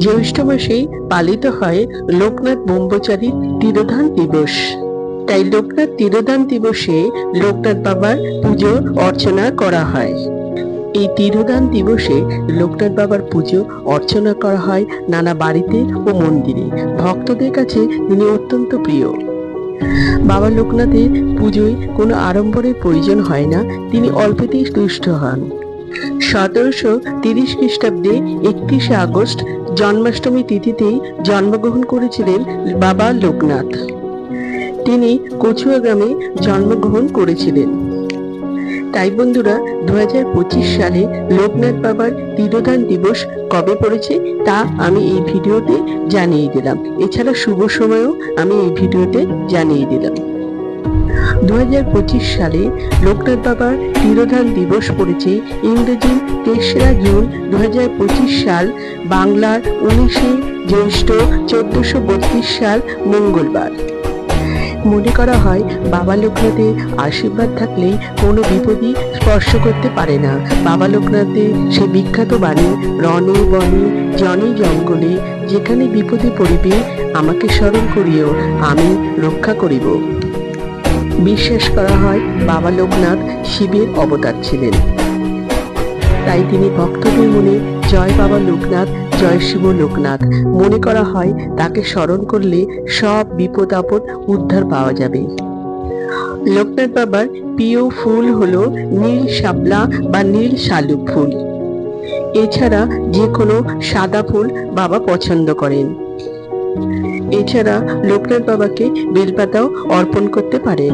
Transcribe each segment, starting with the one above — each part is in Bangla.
জ্যৈষ্ঠ মাসেই পালিত হয় লোকনাথ ব্রহ্মচারীর তিরোধান দিবস। তাই লোকনাথ তিরোধান দিবসে লোকনাথ বাবার পুজো অর্চনা করা হয়। এই তিরোধান দিবসে লোকনাথ বাবার পুজো অর্চনা করা হয় নানা বাড়িতে ও মন্দিরে। ভক্তদের কাছে তিনি অত্যন্ত প্রিয়। বাবা লোকনাথের পুজোয় কোনো আড়ম্বরের প্রয়োজন হয় না, তিনি অল্পতেই তুষ্ট হন। 1730 খ্রিস্টাব্দে 31শে আগস্ট জন্মাষ্টমী তিথিতেই জন্মগ্রহণ করেছিলেন বাবা লোকনাথ। তিনি কচুয়া গ্রামে জন্মগ্রহণ করেছিলেন। তাই বন্ধুরা, 2025 সালে লোকনাথ বাবার তিরোধান দিবস কবে পড়েছে তা আমি এই ভিডিওতে জানিয়ে দিলাম। এছাড়া শুভ সময়ও আমি এই ভিডিওতে জানিয়ে দিলাম। 2025 সালে লোকনাথ বাবার তিরোধান দিবস পড়েছে ইংরেজি 3রা জুন 2025 সাল, বাংলার 19শে জ্যৈষ্ঠ 1432 সাল মঙ্গলবার। মনে করা হয় বাবা লোকনাথের আশীর্বাদ থাকলেই কোনো বিপদই স্পর্শ করতে পারে না। বাবা লোকনাথের সে বিখ্যাত বাণী, রণে বনে জনে জঙ্গলে যেখানে বিপদে পড়িবে আমাকে স্মরণ করিও, আমি রক্ষা করিব। বিশ্বাস করা হয় বাবা লোকনাথ শিবের অবতার ছিলেন। তাই তিনি ভক্তদের মনে জয় বাবা লোকনাথ, জয় শিব লোকনাথ মনে করা হয়। তাকে স্মরণ করলে সব বিপদ আপদ উদ্ধার পাওয়া যাবে। লোকনাথ বাবার প্রিয় ফুল হলো নীল শাপলা বা নীল শালুক ফুল। এছাড়া যে কোনো সাদা ফুল বাবা পছন্দ করেন। এছাড়া লোকনাথ বাবাকে বেলপাতাও অর্পণ করতে পারেন।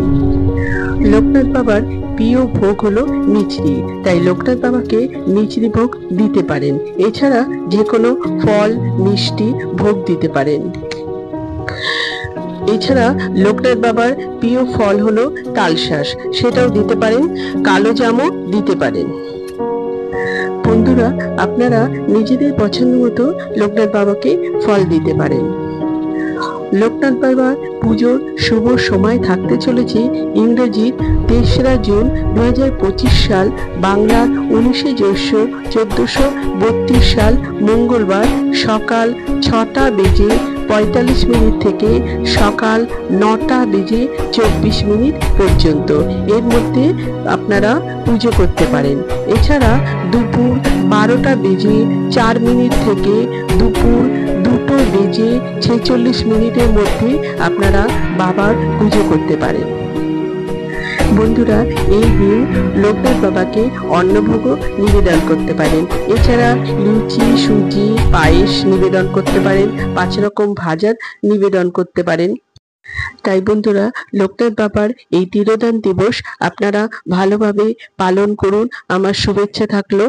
লোকনাথ বাবার প্রিয় ভোগ হলো মিছরি, তাই লোকনাথ বাবাকে মিছরি ভোগ দিতে পারেন। এছাড়া যে কোনো ফল মিষ্টি ভোগ দিতে পারেন। এছাড়া লোকনাথ বাবার প্রিয় ফল হলো তালশাঁস, সেটাও দিতে পারেন। কালো জামও দিতে পারেন। বন্ধুরা, আপনারা নিজেদের পছন্দ মতো লোকনাথ বাবাকে ফল দিতে পারেন। লোকনাথ বাবার পুজোর শুভ সময় থাকতে চলেছে ইংরেজির 3রা জুন 2025 সাল, বাংলার 19শে জ্যৈষ্ঠ 1432 সাল মঙ্গলবার সকাল 6টা বেজে 45 মিনিট থেকে সকাল 9টা বেজে 24 মিনিট পর্যন্ত। এর মধ্যে আপনারা পুজো করতে পারেন। এছাড়া দুপুর 12টা বেজে 4 মিনিট থেকে দুপুর 2টো বেজে 46 মিনিটের মধ্যে আপনারা বাবার পুজো করতে পারেন। বন্ধুরা, এই দিন লোকনাথ বাবাকে অন্নভোগও নিবেদন করতে পারেন। এছাড়া লুচি, সুজি, পায়েস নিবেদন করতে পারেন। 5 রকম ভাজা নিবেদন করতে পারেন। তাই বন্ধুরা, লোকনাথ বাবার এই তিরোধান দিবস আপনারা ভালোভাবে পালন করুন। আমার শুভেচ্ছা থাকলো।